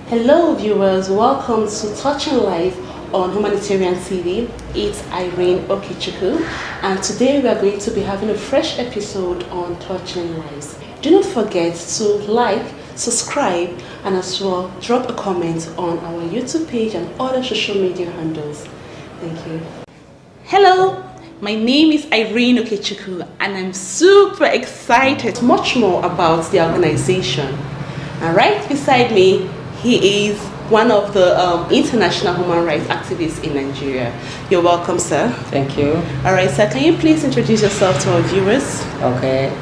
Hello viewers, welcome to Touching Life on Humanitarian TV. It's Irene Okechukwu, and today we are going to be having a fresh episode on Touching Lives. Do not forget to like, subscribe, and as well drop a comment on our YouTube page and other social media handles. Thank you. Hello, my name is Irene Okechukwu, and I'm super excited much more about the organization. And right beside me, he is one of the international human rights activists in Nigeria. You're welcome, sir. Thank you. All right, sir. Can you please introduce yourself to our viewers? Okay.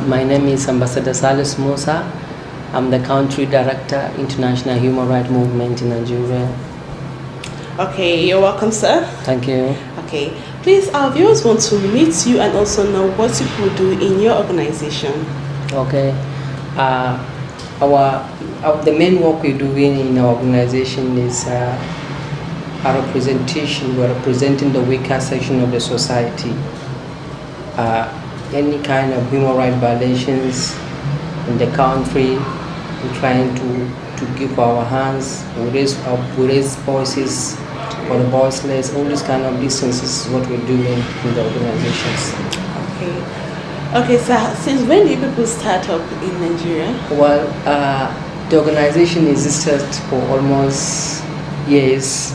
My name is Ambassador Salis Musa. I'm the country director, International Human Rights Movement in Nigeria. Okay, you're welcome, sir. Thank you. Okay. Please, our viewers want to meet you and also know what you will do in your organization. Okay. The main work we're doing in our organization is a representation. We're representing the weaker section of the society. Any kind of human rights violations in the country, we're trying to give our hands. We raise voices for the voiceless. All these kind of distances is what we're doing in the organizations. Okay, so since when do you people start up in Nigeria? Well, the organization existed for almost years,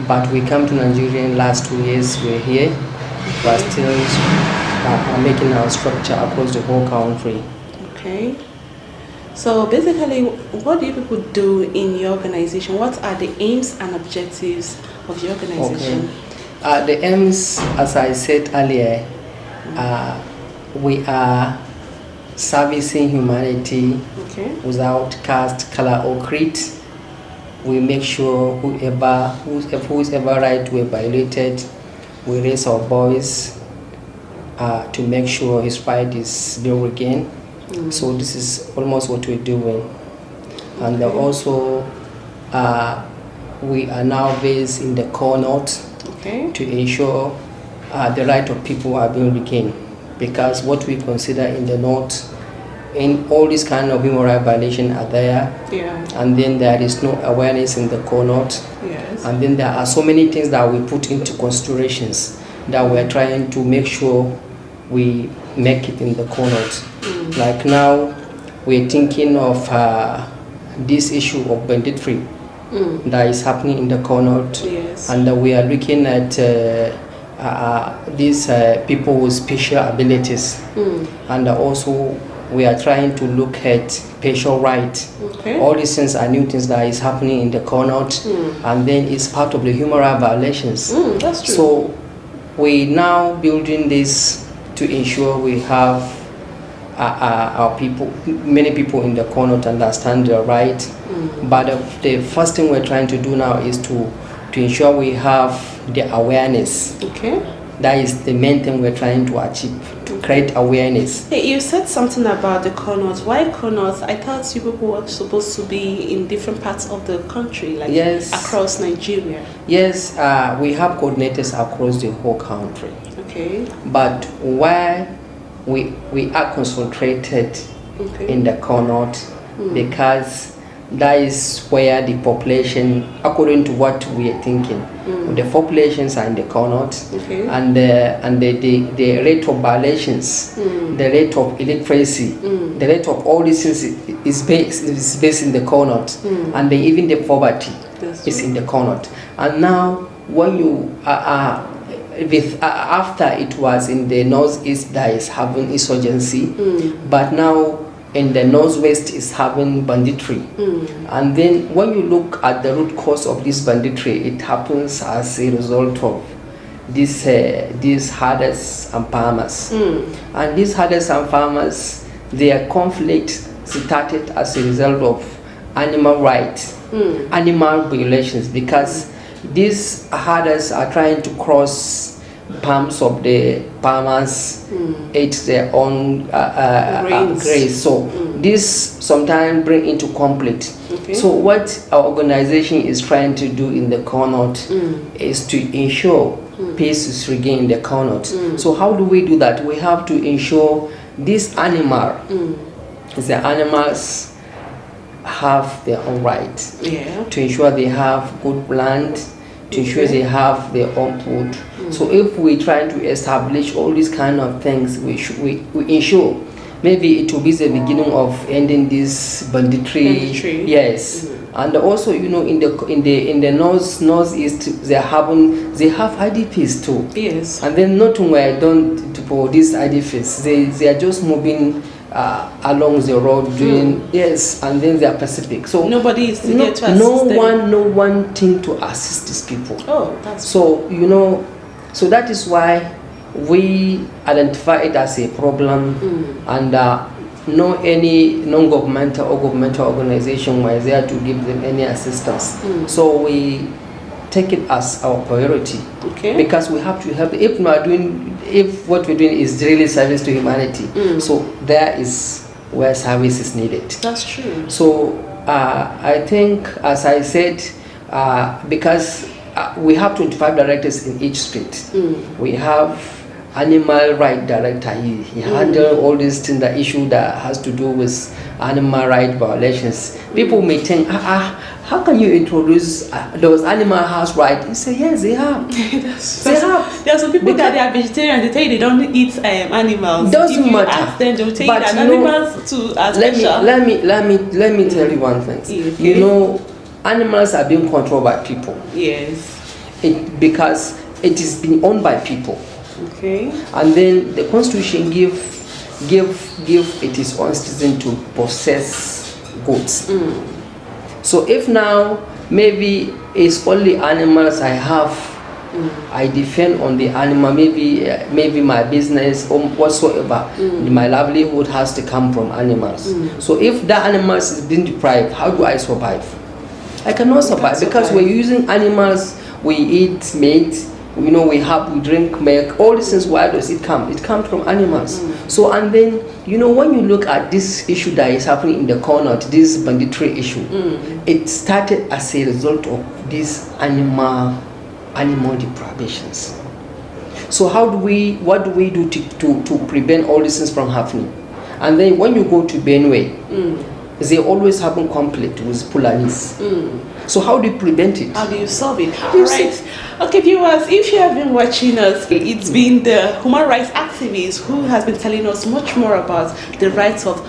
but we came to Nigeria in the last 2 years. We're here, but still making our structure across the whole country. Okay. So basically, what do you people do in your organization? What are the aims and objectives of your organization? Okay. The aims, as I said earlier, we are servicing humanity without caste, color, or creed. We make sure whose ever right we violated, we raise our voice to make sure his right is being regained. So this is almost what we're doing. And also we are now based in the core north to ensure the right of people are being regained. Because what we consider in the north, in all these kind of human rights violations are there, and then there is no awareness in the core north, and then there are so many things that we put into considerations that we're trying to make sure we make it in the core north. Like now, we're thinking of this issue of banditry that is happening in the core north, and we are looking at these people with special abilities, and also we are trying to look at special rights. All these things are new things that is happening in the core north, and then it's part of the human rights violations. That's true. So we now building this to ensure we have our people, many people in the core north understand their right. But the first thing we're trying to do now is to ensure we have the awareness. That is the main thing we're trying to achieve, to create awareness. Hey, you said something about the core north. Why core north? I thought you people were supposed to be in different parts of the country, like across Nigeria. Yes, we have coordinators across the whole country. But where we are concentrated in the core north, because that is where the population, according to what we are thinking, the populations are in the core north, and the rate of violations, the rate of illiteracy, the rate of all these things is based in the core north, and even the poverty is in the core north. And now, when you after it was in the northeast that is having insurgency, but now in the northwest is having banditry. And then when you look at the root cause of this banditry, it happens as a result of these herders and farmers. And these herders and farmers, their conflict started as a result of animal rights, animal violations, because these herders are trying to cross palms of the farmers, eat their own grace. So this sometimes bring into conflict. So what our organization is trying to do in the core north is to ensure peace is regained in the core north. So how do we do that? We have to ensure this animal, the animals have their own rights, Yeah. to ensure they have good land, to ensure they have their own food. So if we try to establish all these kind of things, we ensure maybe it will be the beginning of ending this banditry. Yes. And also, in the northeast, they have IDPs too. Yes. And then nothing where done for these IDPs. They are just moving along the road doing yes, and then they are Pacific. So nobody is there to assist them. No one thing to assist these people. Oh, that's so so that is why we identify it as a problem, and no any non-governmental or governmental organization was there to give them any assistance. So we take it as our priority, because we have to help. If what we're doing is really service to humanity, so there is where service is needed. That's true. So I think, as I said, because we have 25 directors in each street. We have animal right director. He handles all these things, the issue that has to do with animal right violations. People may think, how can you introduce those animal house rights? You say, yes, they have. There are some people that they are vegetarian. They tell you they don't eat animals. Doesn't if you matter. ask them, they will tell you that animals too are special. Let me tell you one thing. Animals are being controlled by people. Yes. Because it is being owned by people. Okay. And then the Constitution give it its own citizen to possess goods. So if now maybe it's only animals I have, I depend on the animal. Maybe my business or whatsoever, my livelihood has to come from animals. So if the animals is being deprived, how do I survive? I cannot survive because we're using animals. We eat meat. We drink milk. All these things. Where does it come? It comes from animals. So and then when you look at this issue that is happening in the corner, this banditry issue, it started as a result of these animal deprivations. So what do we do to prevent all these things from happening? And then when you go to Benue, they always have conflict with Fulanis. So how do you prevent it? How do you solve it? Right. Okay, viewers, if you have been watching us, it's been the human rights activist who has been telling us much more about the rights of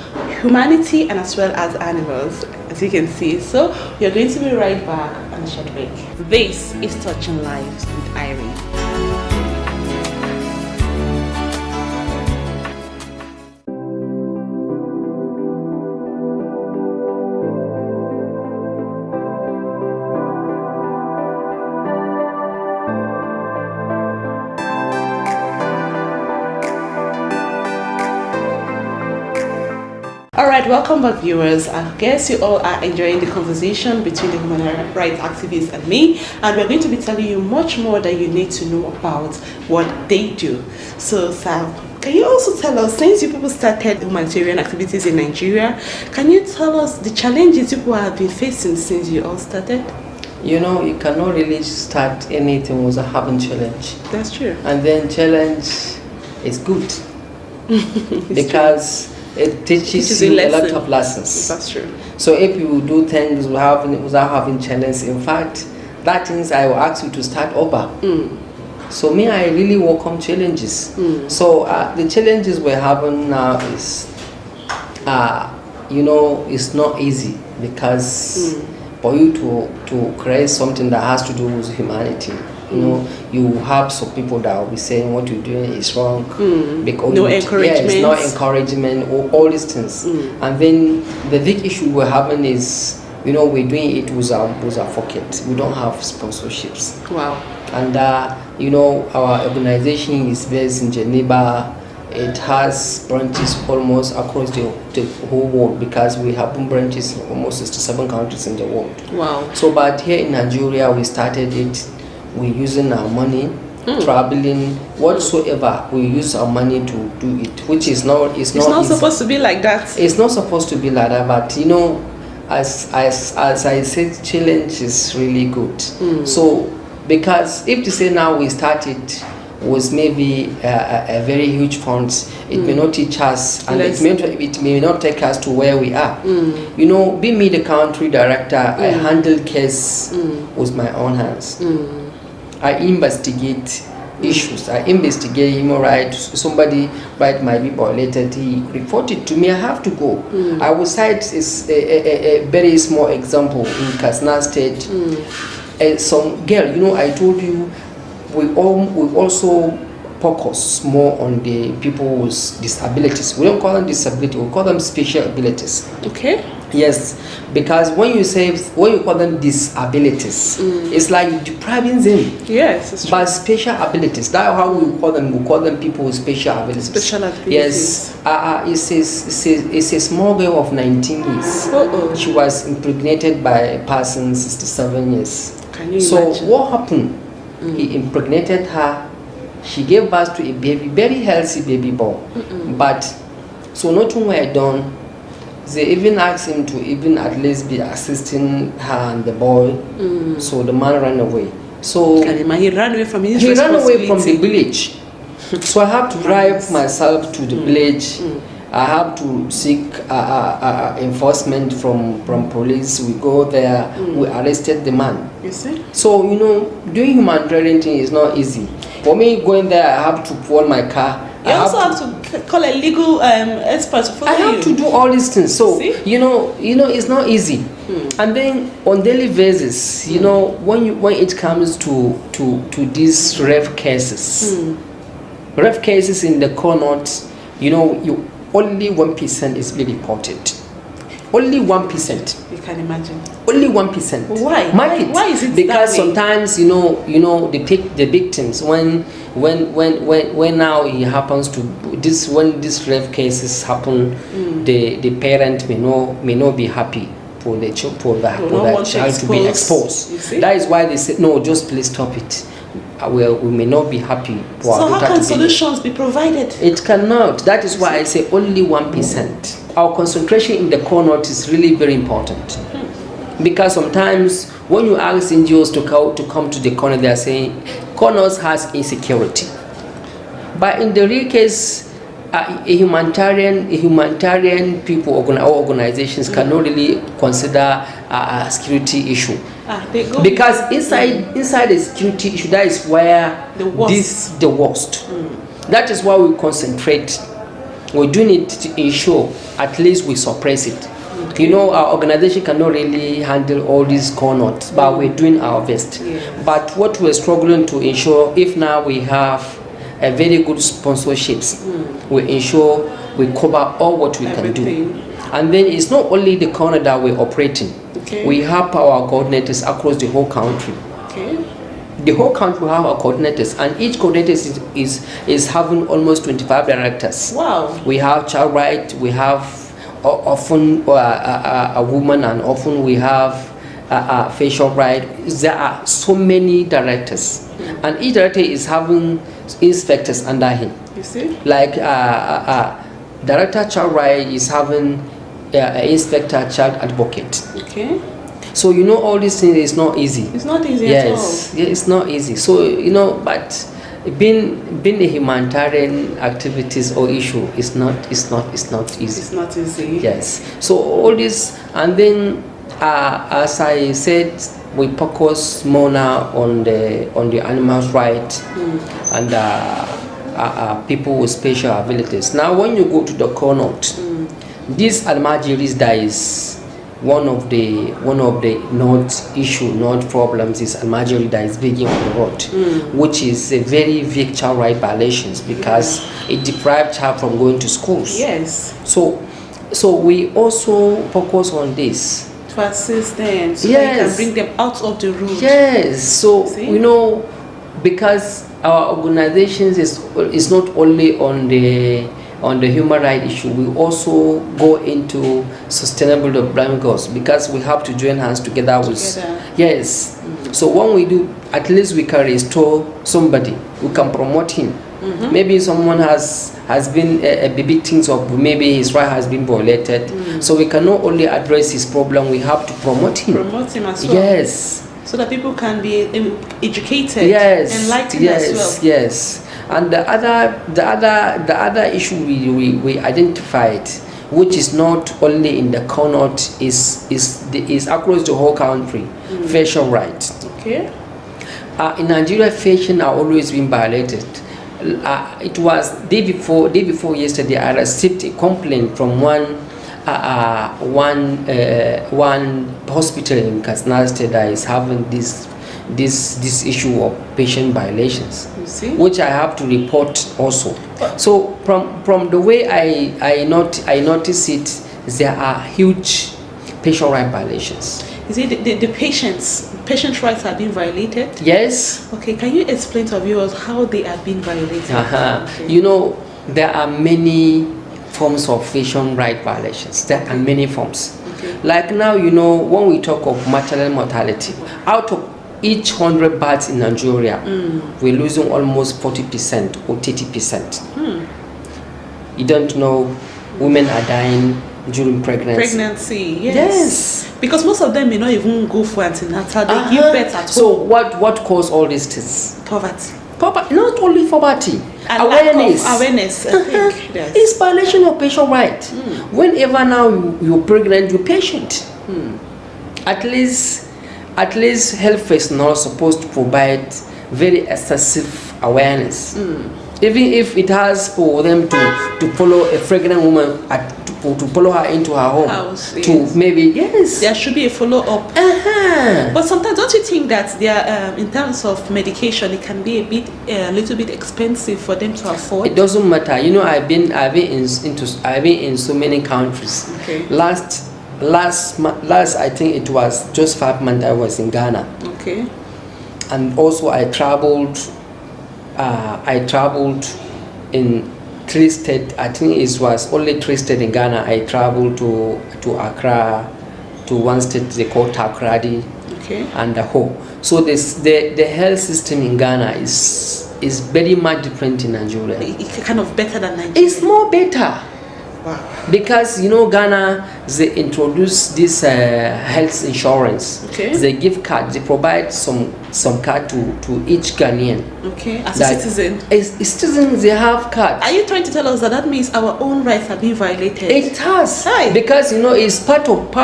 humanity and as well as animals, as you can see. So we are going to be right back on a short break. This is Touching Lives with Irene. Alright, welcome back, viewers. I guess you all are enjoying the conversation between the human rights activists and me, and we're going to be telling you much more that you need to know about what they do. So Sam, can you also tell us, since you people started humanitarian activities in Nigeria, can you tell us the challenges you people have been facing since you all started? You cannot really start anything without having challenge. That's true. And then challenge is good because it teaches you a lot of lessons. That's true. So if you do things without having challenge, in fact, that means I will ask you to start over. So me, I really welcome challenges. So the challenges we're having now is, it's not easy because for you to create something that has to do with humanity, you have some people that will be saying what you're doing is wrong. Because no encouragement. Yes, no encouragement, or all these things. And then the big issue we're having is, we're doing it with our pocket. We don't have sponsorships. Wow. And our organization is based in Geneva. It has branches almost across the whole world because we have branches in almost 67 countries in the world. Wow. So, but here in Nigeria, we started it. We're using our money, traveling, whatsoever. We use our money to do it, which is not. It's not supposed to be like that. It's not supposed to be like that, but as I said, challenge is really good. So, because if to say now we started was maybe a very huge fund, it may not teach us, and it may not take us to where we are. You know, being me the country director, I handle case with my own hands. I investigate issues. I investigate human rights. Somebody right might be violated. He reported to me. I have to go. I will cite a very small example in Katsina State. Some girl, you know, I told you, we also focus more on the people with disabilities. We don't call them disability. We call them special abilities. Okay. Yes, because when you call them disabilities, it's like depriving them. Yes, it's true. But special abilities, that's how we call them. We call them people with special abilities. Special abilities. Yes. It's a small girl of 19 years. She was impregnated by a person 67 years. Can you imagine? So what happened? He impregnated her. She gave birth to a baby, very healthy baby boy. But so nothing were done. They even asked him to even at least be assisting her and the boy. So the man ran away. So he ran away from his He ran away from the village. So I have to drive myself to the village. I have to seek enforcement from police. We go there. We arrested the man. You see? So, you know, doing humanitarian thing is not easy. For me, going there, I have to pull my car. You also have to call a legal expert to follow you. I have to do all these things. So, See? you know, it's not easy. And then on daily basis, you know, when it comes to these ref cases in the corner, you know, only 1% is being reported. Only 1%. You can imagine. Only 1%. Why? Why is it because that way? Sometimes you know the victims when now it happens to this, when these rape cases happen, the parent may not be happy for the child to be exposed. That is why they said no, just please stop it. We may not be happy for so our daughter how can to solutions be provided? It cannot. That is why I say only 1%. Our concentration in the core north is really very important. Because sometimes when you ask NGOs to come to the corner, they are saying core north has insecurity. But in the real case, a humanitarian people or organizations cannot really consider a security issue. Because inside the security issue, that is where the worst. That is why we concentrate. We're doing it to ensure at least we suppress it. You know, our organization cannot really handle all these corners, but we're doing our best. But what we're struggling to ensure, if now we have a very good sponsorships, we ensure we cover all what we can do. And then it's not only the corner that we're operating. We have our coordinators across the whole country. The whole country have our coordinators, and each coordinator is having almost 25 directors. Wow. We have child right, we have often a woman, and often we have facial right. There are so many directors, and each director is having inspectors under him. You see? Like director child right is having inspector child advocate. Okay. So you know all these things is not easy. It's not easy at all. Yes, it's not easy. So you know, but being a humanitarian activities or issue is not easy. It's not easy. Yes. So all this, and then as I said, we focus more now on the animals' rights and people with special abilities. Now, when you go to the corner, this Almajiris that is one of the not problems is Almajiri that is begging on the road, which is a very big child right violations because it deprived child from going to schools. Yes. So we also focus on this to assist them, so they can bring them out of the road. Yes. So you know, because our organizations is not only on the human rights issue, we also go into sustainable development goals because we have to join hands together with. Yes. So when we do, at least we can restore somebody. We can promote him. Maybe someone has been a victim of, maybe his right has been violated. So we cannot only address his problem, we have to promote him. Promote him as well. Yes. So that people can be educated, enlightened as well. Yes. And the other issue we identified, which is not only in the Connaught, is across the whole country, facial rights. Okay. In Nigeria, fashion are always being violated. It was day before yesterday, I received a complaint from one hospital in Katsina State that is having this issue of patient violations, You see? which I have to report also. So from the way I notice it, there are huge patient right violations. You see, the patient rights are being violated? Yes. Okay, can you explain to our viewers how they are being violated? Okay. You know, there are many forms of patient right violations. There are many forms. Okay. Like now, you know, when we talk of maternal mortality, out of each 100 births in Nigeria, we're losing almost 40% or 30%. You don't know, women are dying during pregnancy. Yes. Because most of them may not even go for antenatal. They give birth at So home. what caused all these things? Poverty. Not only poverty, And awareness. lack of awareness, I think. Yes. It's violation of patient right. Whenever now you're pregnant, you're patient. At least health personnel are supposed to provide very excessive awareness. Even if it has for them to follow a pregnant woman to follow her into her home House, to yes. maybe yes. There should be a follow-up. But sometimes, don't you think that they are, in terms of medication, it can be a little bit expensive for them to afford? It doesn't matter. You know, I've been in so many countries. Okay. Last I think it was just 5 months I was in Ghana. Okay. And also I traveled in 3 states. I think it was only 3 states in Ghana. I traveled to Accra, to one state they call Takoradi, Okay. and the Ho. So the health system in Ghana is very much different in Nigeria. It's kind of better than Nigeria. It's more better. Wow. Because you know, Ghana, they introduce this health insurance. Okay. They give card. They provide some card to each Ghanaian. Okay. As a That citizen. As citizens, they have cards. Are you trying to tell us that means our own rights are being violated? It has. Hi. Because you know, it's part of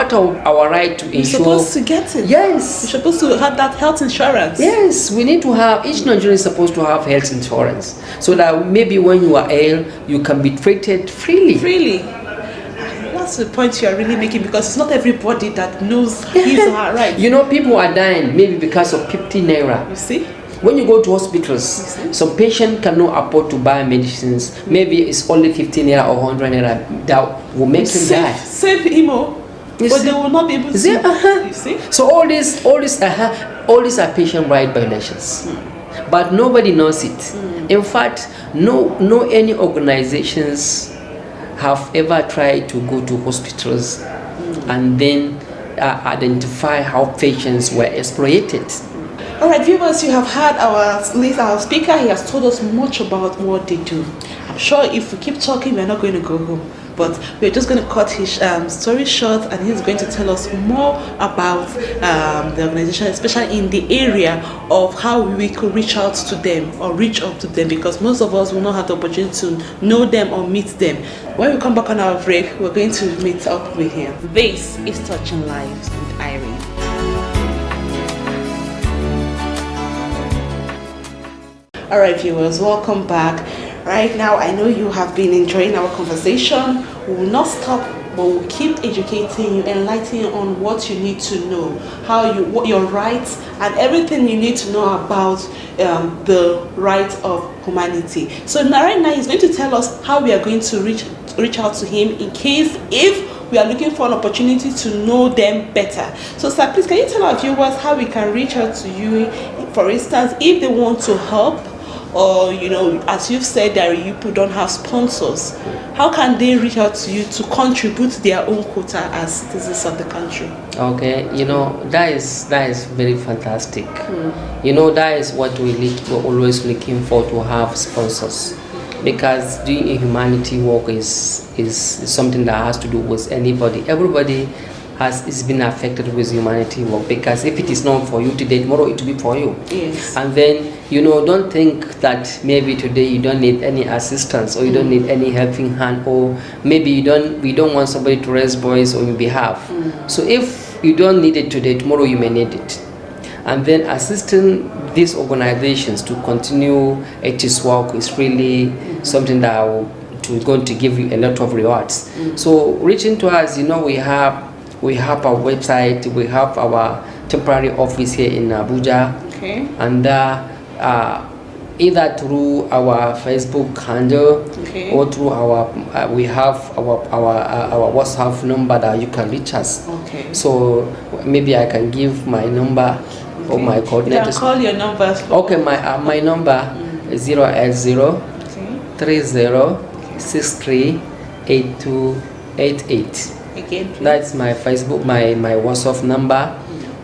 our right to You're ensure. supposed to get it. Yes. You're supposed to have that health insurance. Yes, we need to have, each Nigerian is supposed to have health insurance, so that maybe when you are ill, you can be treated freely. Really? That's the point you are really making, because it's not everybody that knows his or her right. You know, people are dying maybe because of 50 naira. You see? When you go to hospitals, some patient cannot afford to buy medicines. Maybe it's only 15 naira or 100 naira that will make him die. Save him, but they will not be able to. You see? So all these are patient right violations, but nobody knows it. In fact, no any organizations have ever tried to go to hospitals and then identify how patients were exploited. All right, viewers, you have heard our speaker. He has told us much about what they do. I'm sure if we keep talking, we're not going to go home. But we're just going to cut his story short, and he's going to tell us more about the organization, especially in the area of how we could reach out to them or reach out to them, because most of us will not have the opportunity to know them or meet them. When we come back on our break, we're going to meet up with him. This is Touching Lives with Irene. All right, viewers, welcome back. Right now, I know you have been enjoying our conversation. We will not stop, but we'll keep educating you, enlightening you on what you need to know, what your rights, and everything you need to know about the rights of humanity. So right now, he's going to tell us how we are going to reach out to him in case if we are looking for an opportunity to know them better. So, sir, please, can you tell our viewers how we can reach out to you, for instance, if they want to help? Or, you know, as you've said, that you people don't have sponsors. How can they reach out to you to contribute their own quota as citizens of the country? Okay, you know, that is very fantastic. You know, that is what we're always looking for, to have sponsors, because doing a humanity work is something that has to do with anybody. Everybody is been affected with humanity work, because if it is not for you today, tomorrow it will be for you. Yes. And then, don't think that maybe today you don't need any assistance, or you don't need any helping hand, or maybe we don't want somebody to raise voice on your behalf. So if you don't need it today, tomorrow you may need it. And then assisting these organizations to continue its work is really something that is going to give you a lot of rewards. So reaching to us, we have our website, we have our temporary office here in Abuja, and either through our Facebook handle, or through we have our WhatsApp number that you can reach us. So maybe I can give my number or my coordinators. You can call your numbers. Okay, my number is 080 30 63 8288. Again, please. That's my Facebook, my WhatsApp number.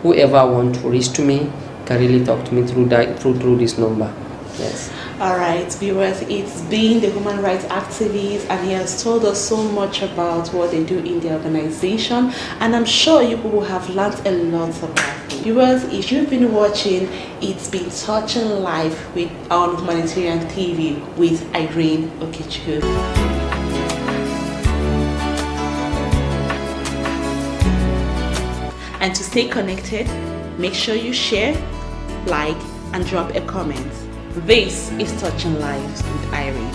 Whoever want to reach to me can really talk to me through this number. Yes. All right, viewers, it's been the human rights activist, and he has told us so much about what they do in the organization, and I'm sure you people have learned a lot about him. Viewers, if you've been watching, it's been Touching Life on Humanitarian TV with Irene Okechukwu. And to stay connected, make sure you share, like, and drop a comment. This is Touching Lives with Irene.